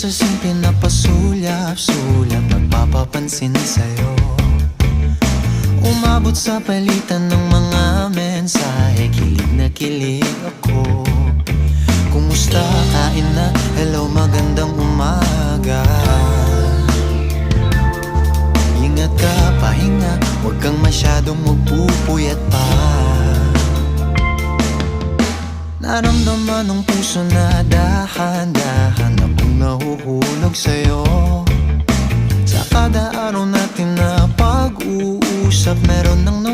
boses-bosesing pinapasulyap-sulyap, nagpapapansin sa'yo. Umabot sa palitan ng mga mensahe, kilig na kilig ako. Kumusta, kain na, hello, magandang umaga. Ingat ka, pahinga, huwag kang masyadong magpupuyat pa. Naramdaman ng puso na dahan-dahan akong nahuhulog sa'yo. Sa kada araw natin na pag-uusap, meron ng